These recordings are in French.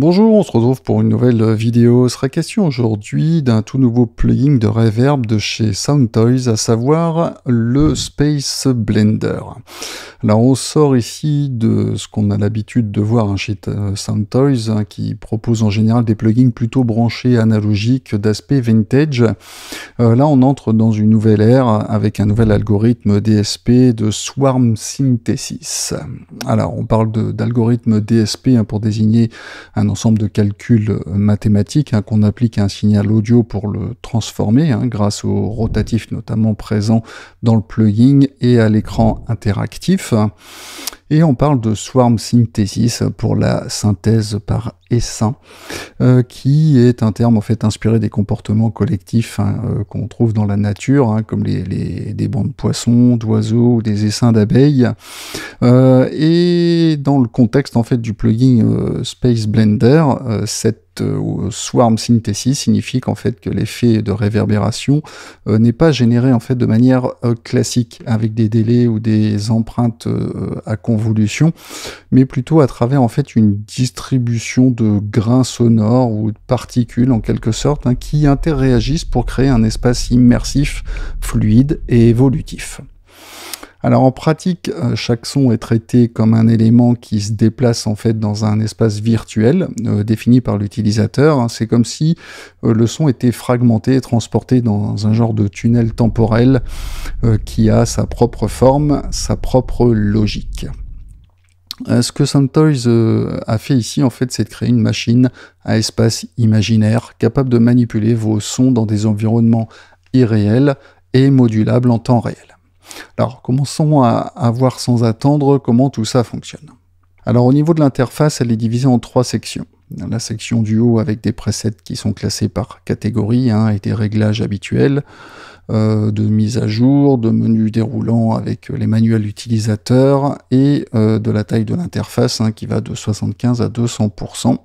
Bonjour, on se retrouve pour une nouvelle vidéo. Il sera question aujourd'hui d'un tout nouveau plugin de reverb de chez Soundtoys, à savoir le Space Blender. Alors on sort ici de ce qu'on a l'habitude de voir chez Soundtoys, qui propose en général des plugins plutôt branchés analogiques d'aspect vintage. Là on entre dans une nouvelle ère avec un nouvel algorithme DSP de Swarm Synthesis. Alors on parle d'algorithme DSP pour désigner un ensemble de calculs mathématiques qu'on applique à un signal audio pour le transformer, grâce au rotatif notamment présent dans le plugin et à l'écran interactif. Et on parle de Swarm Synthesis pour la synthèse par essaim, qui est un terme en fait inspiré des comportements collectifs qu'on trouve dans la nature, comme des bancs de poissons, d'oiseaux ou des essaims d'abeilles. Et dans le contexte en fait du plugin Space Blender, cette Swarm Synthesis signifie qu'en fait que l'effet de réverbération n'est pas généré en fait de manière classique avec des délais ou des empreintes à convolution, mais plutôt à travers en fait une distribution de grains sonores ou de particules en quelque sorte qui interréagissent pour créer un espace immersif, fluide et évolutif. Alors en pratique, chaque son est traité comme un élément qui se déplace en fait dans un espace virtuel défini par l'utilisateur. C'est comme si le son était fragmenté et transporté dans un genre de tunnel temporel qui a sa propre forme, sa propre logique. Ce que Soundtoys a fait ici, en fait, c'est de créer une machine à espace imaginaire capable de manipuler vos sons dans des environnements irréels et modulables en temps réel. Alors, commençons à voir sans attendre comment tout ça fonctionne. Alors, au niveau de l'interface, elle est divisée en 3 sections. La section du haut avec des presets qui sont classés par catégorie et des réglages habituels, de mise à jour, de menus déroulants avec les manuels utilisateurs et de la taille de l'interface qui va de 75 à 200%,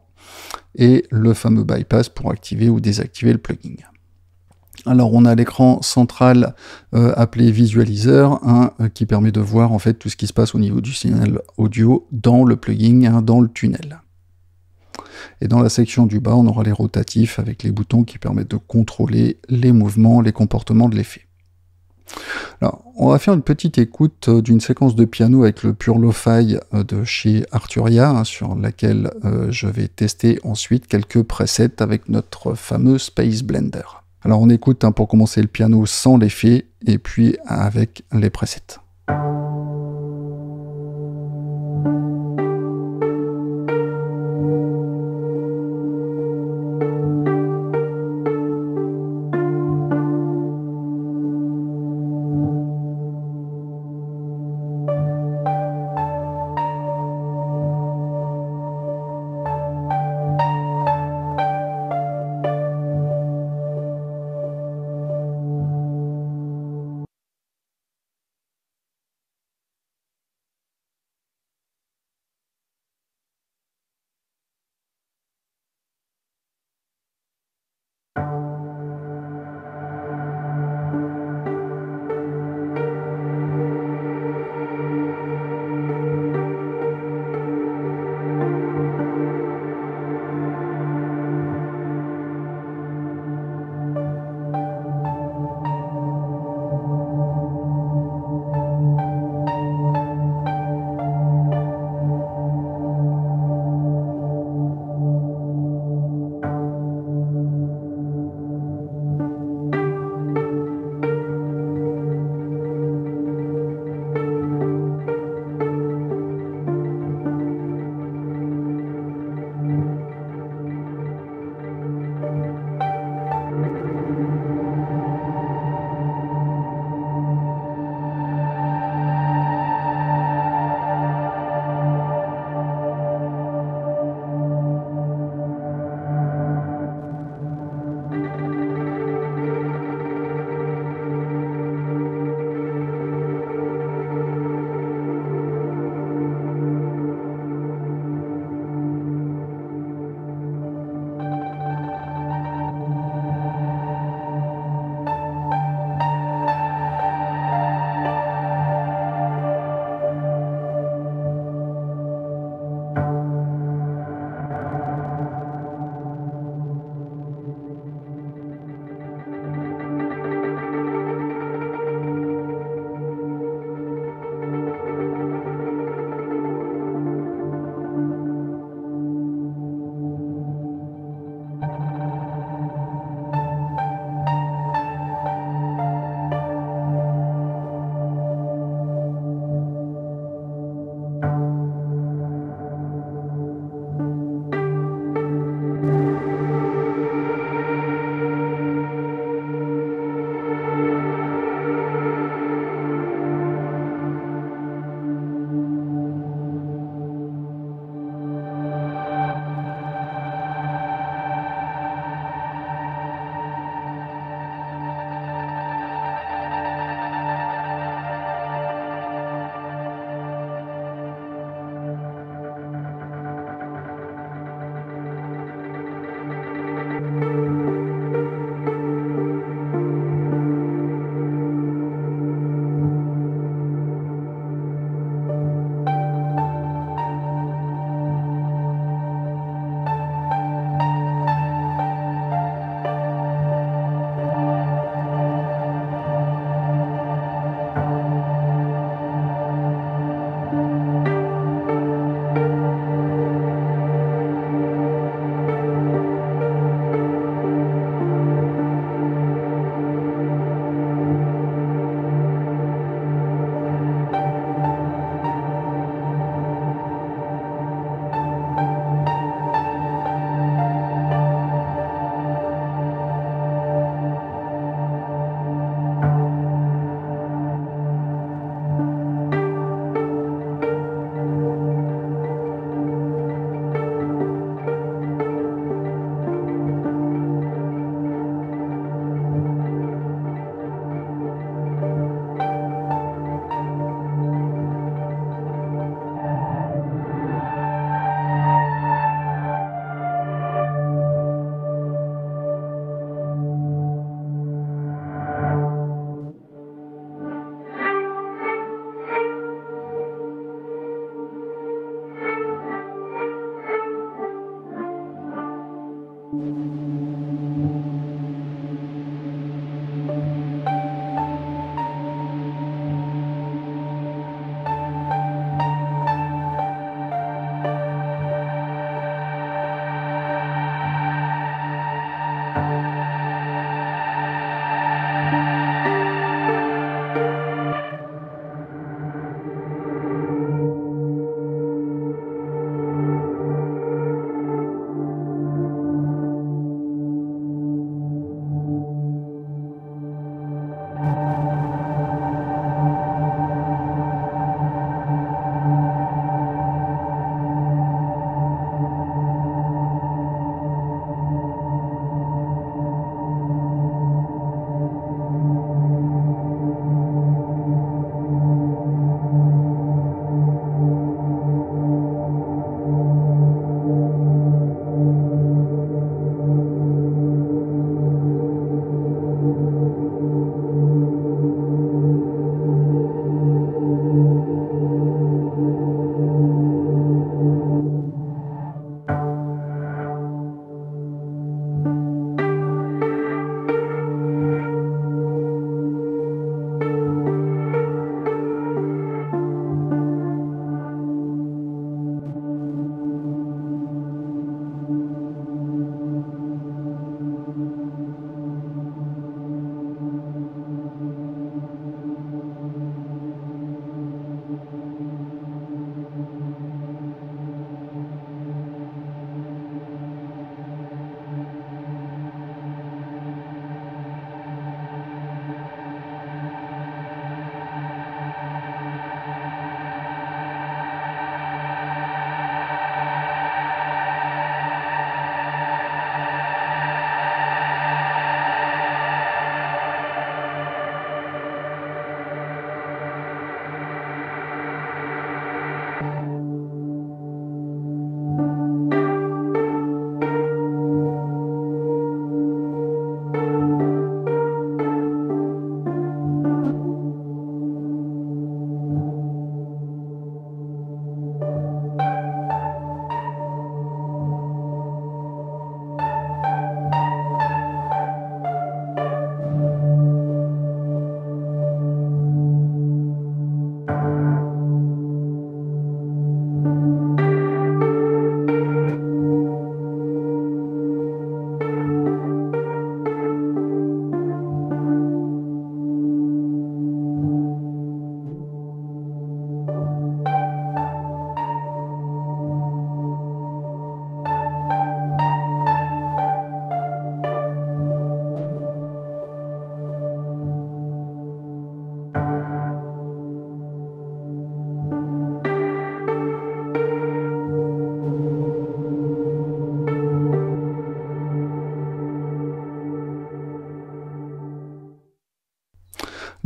et le fameux bypass pour activer ou désactiver le plugin. Alors on a l'écran central appelé visualiseur qui permet de voir en fait tout ce qui se passe au niveau du signal audio dans le plugin, dans le tunnel. Et dans la section du bas, on aura les rotatifs avec les boutons qui permettent de contrôler les mouvements, les comportements de l'effet. Alors, on va faire une petite écoute d'une séquence de piano avec le Pure Lo-Fi de chez Arturia, sur laquelle je vais tester ensuite quelques presets avec notre fameux Space Blender. Alors on écoute pour commencer le piano sans l'effet, et puis avec les presets.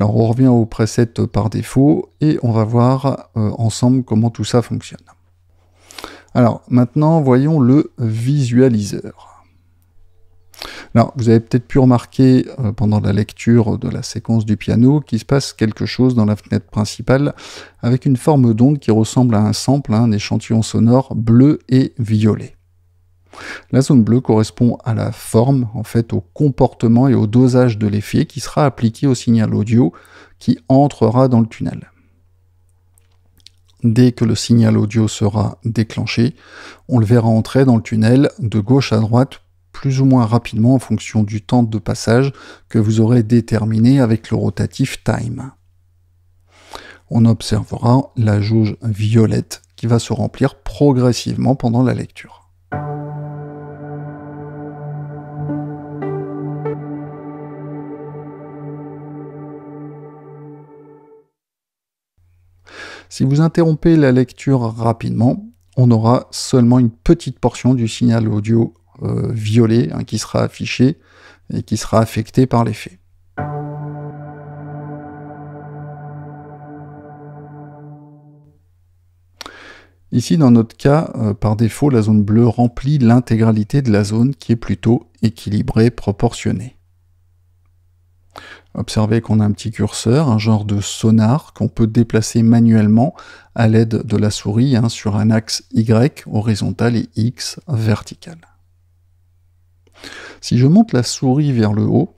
Alors on revient au preset par défaut et on va voir ensemble comment tout ça fonctionne. Alors maintenant voyons le visualiseur. Alors, vous avez peut-être pu remarquer pendant la lecture de la séquence du piano qu'il se passe quelque chose dans la fenêtre principale avec une forme d'onde qui ressemble à un sample, un échantillon sonore bleu et violet. La zone bleue correspond à la forme, en fait, au comportement et au dosage de l'effet qui sera appliqué au signal audio qui entrera dans le tunnel. Dès que le signal audio sera déclenché, on le verra entrer dans le tunnel de gauche à droite plus ou moins rapidement en fonction du temps de passage que vous aurez déterminé avec le rotatif time. On observera la jauge violette qui va se remplir progressivement pendant la lecture. Si vous interrompez la lecture rapidement, on aura seulement une petite portion du signal audio violet qui sera affiché et qui sera affecté par l'effet. Ici, dans notre cas, par défaut, la zone bleue remplit l'intégralité de la zone qui est plutôt équilibrée, proportionnée. Observez qu'on a un petit curseur, un genre de sonar qu'on peut déplacer manuellement à l'aide de la souris sur un axe Y horizontal et X vertical. Si je monte la souris vers le haut,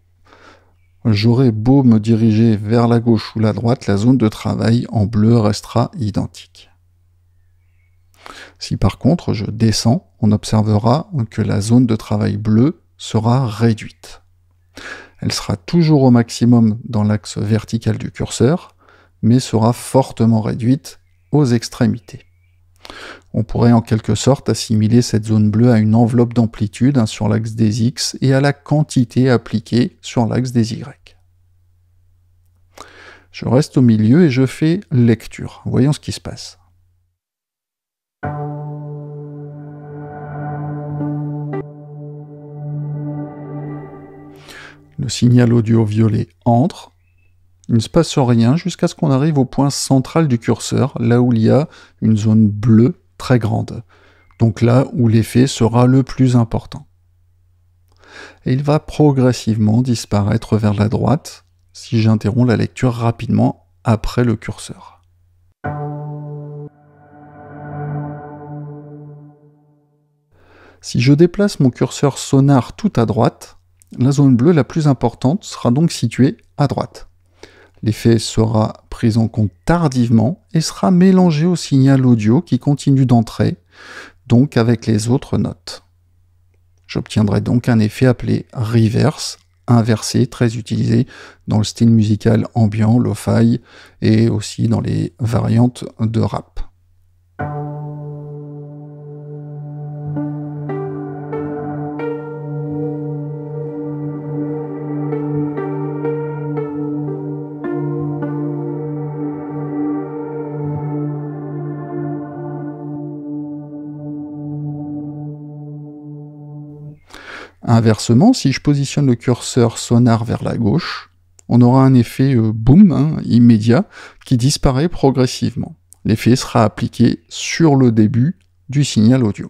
j'aurai beau me diriger vers la gauche ou la droite, la zone de travail en bleu restera identique. Si par contre je descends, on observera que la zone de travail bleue sera réduite. Elle sera toujours au maximum dans l'axe vertical du curseur, mais sera fortement réduite aux extrémités. On pourrait en quelque sorte assimiler cette zone bleue à une enveloppe d'amplitude sur l'axe des X et à la quantité appliquée sur l'axe des Y. Je reste au milieu et je fais lecture. Voyons ce qui se passe. Le signal audio violet entre. Il ne se passe rien jusqu'à ce qu'on arrive au point central du curseur, là où il y a une zone bleue très grande. Donc là où l'effet sera le plus important. Et il va progressivement disparaître vers la droite si j'interromps la lecture rapidement après le curseur. Si je déplace mon curseur sonar tout à droite, la zone bleue la plus importante sera donc située à droite. L'effet sera pris en compte tardivement et sera mélangé au signal audio qui continue d'entrer, donc avec les autres notes. J'obtiendrai donc un effet appelé reverse, inversé, très utilisé dans le style musical ambiant, lo-fi et aussi dans les variantes de rap. Inversement, si je positionne le curseur sonar vers la gauche, on aura un effet boom immédiat qui disparaît progressivement. L'effet sera appliqué sur le début du signal audio.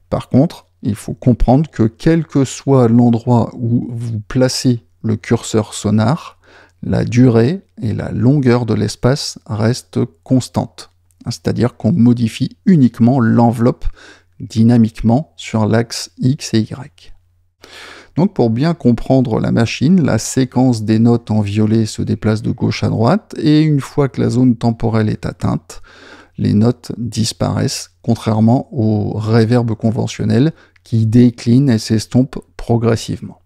Par contre, il faut comprendre que quel que soit l'endroit où vous placez le curseur sonar, la durée et la longueur de l'espace restent constantes. C'est-à-dire qu'on modifie uniquement l'enveloppe dynamiquement sur l'axe X et Y. Donc pour bien comprendre la machine, la séquence des notes en violet se déplace de gauche à droite, et une fois que la zone temporelle est atteinte, les notes disparaissent, contrairement au reverb conventionnel qui décline et s'estompe progressivement.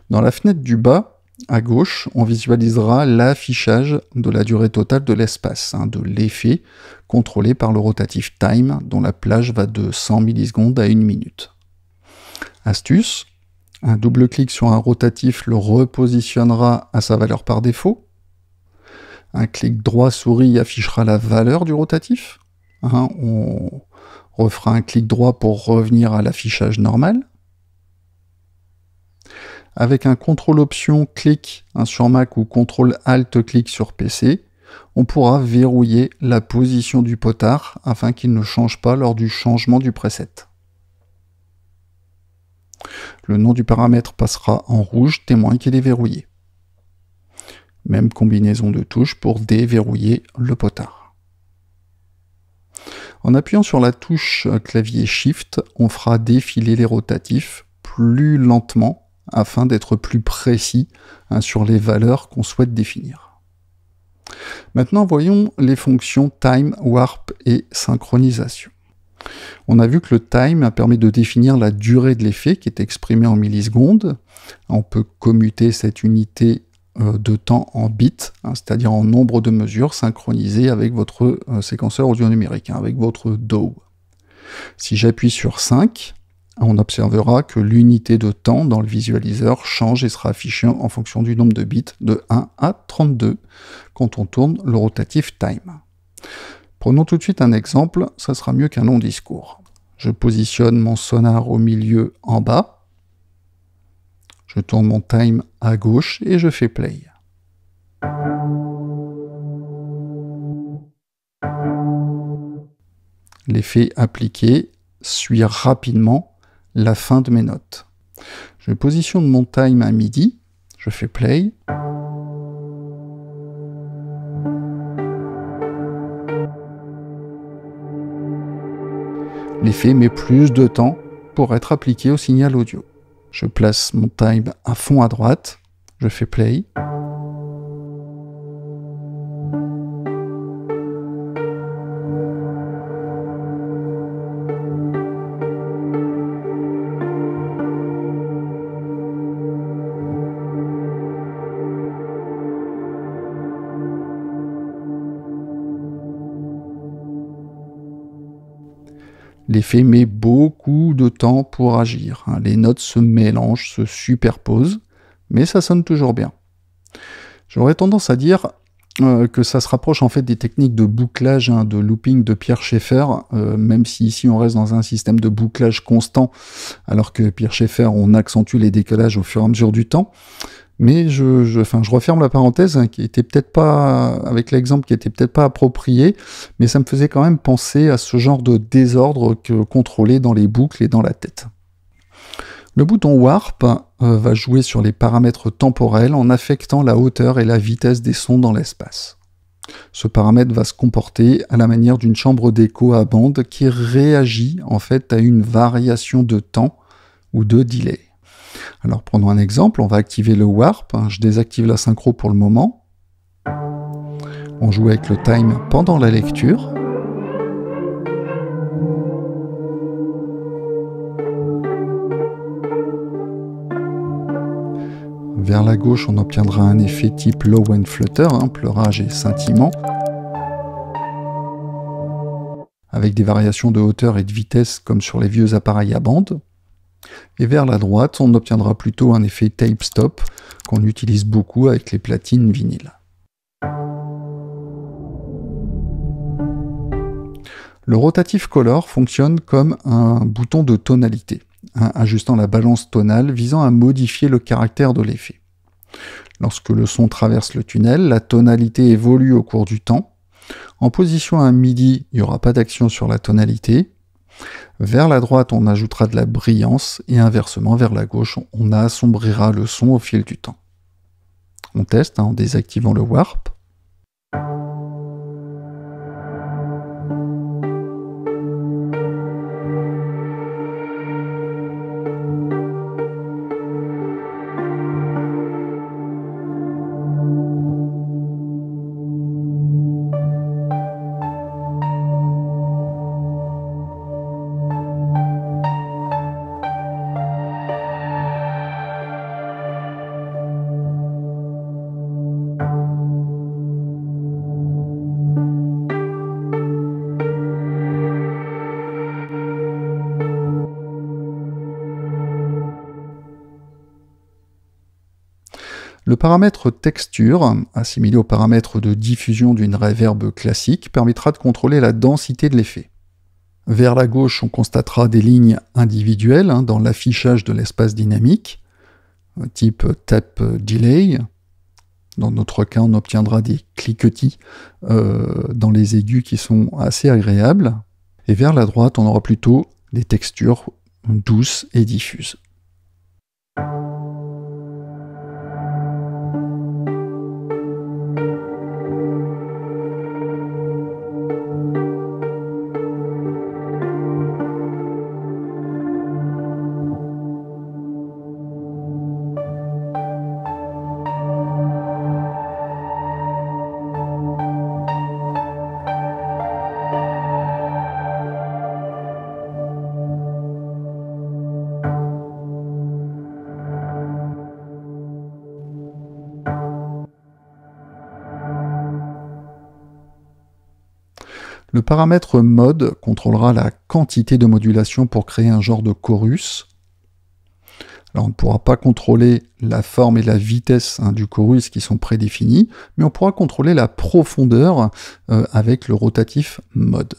Dans la fenêtre du bas, à gauche, on visualisera l'affichage de la durée totale de l'espace, de l'effet, contrôlé par le rotatif time, dont la plage va de 100 millisecondes à 1 minute. Astuce, un double clic sur un rotatif le repositionnera à sa valeur par défaut. Un clic droit souris affichera la valeur du rotatif. Hein, on refera un clic droit pour revenir à l'affichage normal. Avec un CTRL-Option clic sur Mac ou CTRL-Alt-clic sur PC, on pourra verrouiller la position du potard afin qu'il ne change pas lors du changement du preset. Le nom du paramètre passera en rouge, témoin qu'il est verrouillé. Même combinaison de touches pour déverrouiller le potard. En appuyant sur la touche clavier Shift, on fera défiler les rotatifs plus lentement afin d'être plus précis sur les valeurs qu'on souhaite définir. Maintenant, voyons les fonctions Time, Warp et Synchronisation. On a vu que le time permet de définir la durée de l'effet qui est exprimée en millisecondes. On peut commuter cette unité de temps en bits, c'est-à-dire en nombre de mesures synchronisées avec votre séquenceur audio numérique, avec votre DAW. Si j'appuie sur 5, on observera que l'unité de temps dans le visualiseur change et sera affichée en fonction du nombre de bits de 1 à 32 quand on tourne le rotatif time. Prenons tout de suite un exemple, ça sera mieux qu'un long discours. Je positionne mon sonar au milieu en bas, je tourne mon time à gauche et je fais play. L'effet appliqué suit rapidement la fin de mes notes. Je positionne mon time à midi, je fais play. L'effet met plus de temps pour être appliqué au signal audio. Je place mon time à fond à droite, je fais play. L'effet met beaucoup de temps pour agir. Les notes se mélangent, se superposent, mais ça sonne toujours bien. J'aurais tendance à dire que ça se rapproche en fait des techniques de bouclage, de looping de Pierre Schaeffer, même si ici on reste dans un système de bouclage constant, alors que Pierre Schaeffer, on accentue les décalages au fur et à mesure du temps. Mais je referme la parenthèse, qui était peut-être pas, avec l'exemple qui était peut-être pas approprié, mais ça me faisait quand même penser à ce genre de désordre contrôlé dans les boucles et dans la tête. Le bouton Warp va jouer sur les paramètres temporels en affectant la hauteur et la vitesse des sons dans l'espace. Ce paramètre va se comporter à la manière d'une chambre d'écho à bande qui réagit en fait à une variation de temps ou de delay. Alors prenons un exemple, on va activer le Warp, je désactive la synchro pour le moment. On joue avec le time pendant la lecture. Vers la gauche, on obtiendra un effet type low and flutter, pleurage et scintillement, avec des variations de hauteur et de vitesse comme sur les vieux appareils à bande. Et vers la droite, on obtiendra plutôt un effet tape stop qu'on utilise beaucoup avec les platines vinyles. Le rotatif color fonctionne comme un bouton de tonalité, ajustant la balance tonale visant à modifier le caractère de l'effet. Lorsque le son traverse le tunnel, la tonalité évolue au cours du temps. En position à midi, il n'y aura pas d'action sur la tonalité. Vers la droite, on ajoutera de la brillance et inversement, vers la gauche, on assombrira le son au fil du temps. On teste en désactivant le Warp. Le paramètre texture, assimilé au paramètre de diffusion d'une reverb classique, permettra de contrôler la densité de l'effet. Vers la gauche, on constatera des lignes individuelles dans l'affichage de l'espace dynamique, type tap delay. Dans notre cas, on obtiendra des cliquetis dans les aigus qui sont assez agréables. Et vers la droite, on aura plutôt des textures douces et diffuses. Le paramètre mode contrôlera la quantité de modulation pour créer un genre de chorus. Alors on ne pourra pas contrôler la forme et la vitesse du chorus qui sont prédéfinis, mais on pourra contrôler la profondeur avec le rotatif mode.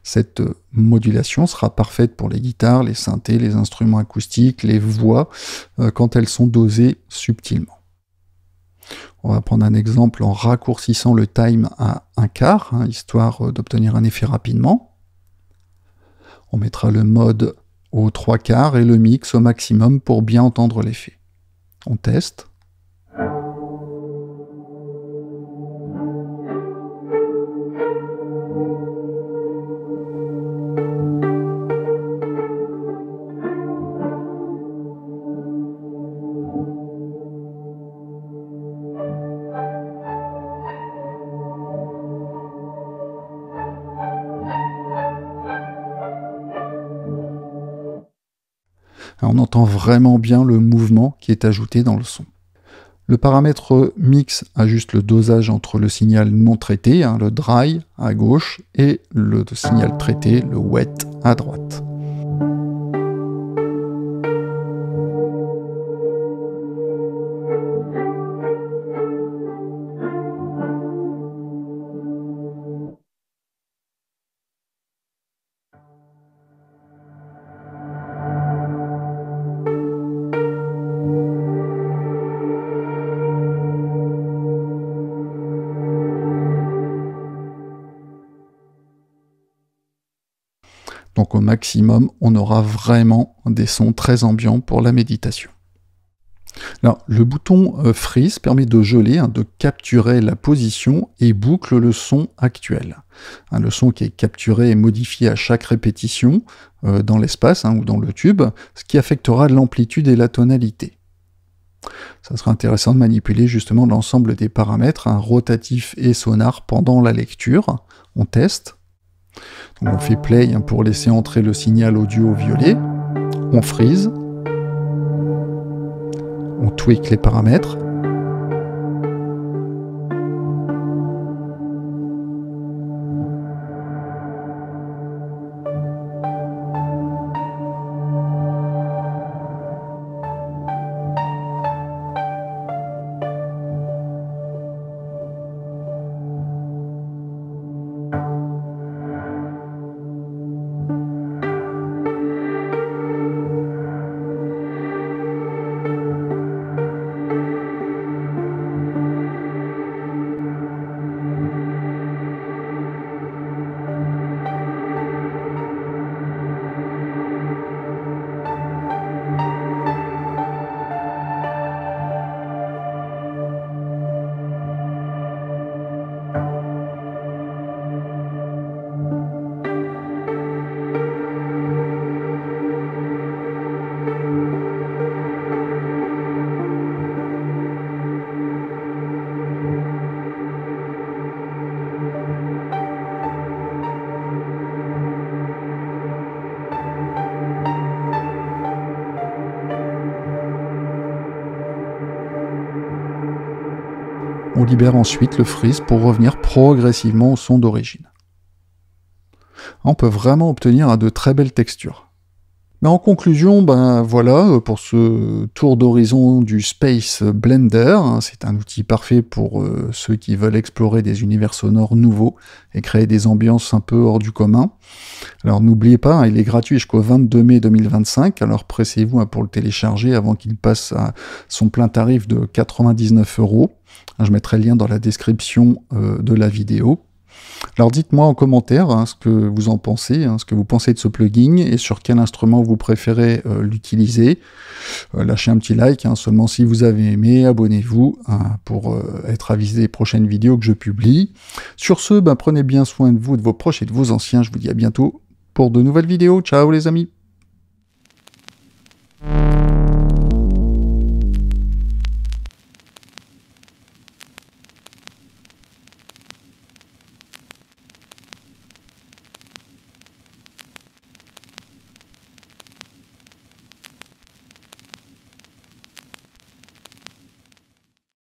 Cette modulation sera parfaite pour les guitares, les synthés, les instruments acoustiques, les voix, quand elles sont dosées subtilement. On va prendre un exemple en raccourcissant le time à 1/4, histoire d'obtenir un effet rapidement. On mettra le mode au 3/4 et le mix au maximum pour bien entendre l'effet. On teste. On entend vraiment bien le mouvement qui est ajouté dans le son. Le paramètre mix ajuste le dosage entre le signal non traité, le dry à gauche, et le signal traité, le wet, à droite. Donc au maximum, on aura vraiment des sons très ambiants pour la méditation. Alors, le bouton Freeze permet de geler, de capturer la position et boucle le son actuel. Le son qui est capturé et modifié à chaque répétition dans l'espace ou dans le tube, ce qui affectera l'amplitude et la tonalité. Ça sera intéressant de manipuler justement l'ensemble des paramètres, rotatifs et sonars pendant la lecture. On teste. Donc on fait play pour laisser entrer le signal audio violet. On freeze. On tweak les paramètres. On libère ensuite le freeze pour revenir progressivement au son d'origine. On peut vraiment obtenir de très belles textures. Mais en conclusion, ben voilà, pour ce tour d'horizon du Space Blender, hein, c'est un outil parfait pour ceux qui veulent explorer des univers sonores nouveaux et créer des ambiances un peu hors du commun. Alors n'oubliez pas, hein, il est gratuit jusqu'au 22 mai 2025, alors pressez-vous, hein, pour le télécharger avant qu'il passe à son plein tarif de 99 €. Je mettrai le lien dans la description de la vidéo. Alors dites-moi en commentaire, hein, ce que vous en pensez, hein, ce que vous pensez de ce plugin et sur quel instrument vous préférez l'utiliser. Lâchez un petit like, hein, seulement si vous avez aimé, abonnez-vous, hein, pour être avisé des prochaines vidéos que je publie. Sur ce, ben, prenez bien soin de vous, de vos proches et de vos anciens. Je vous dis à bientôt pour de nouvelles vidéos. Ciao les amis!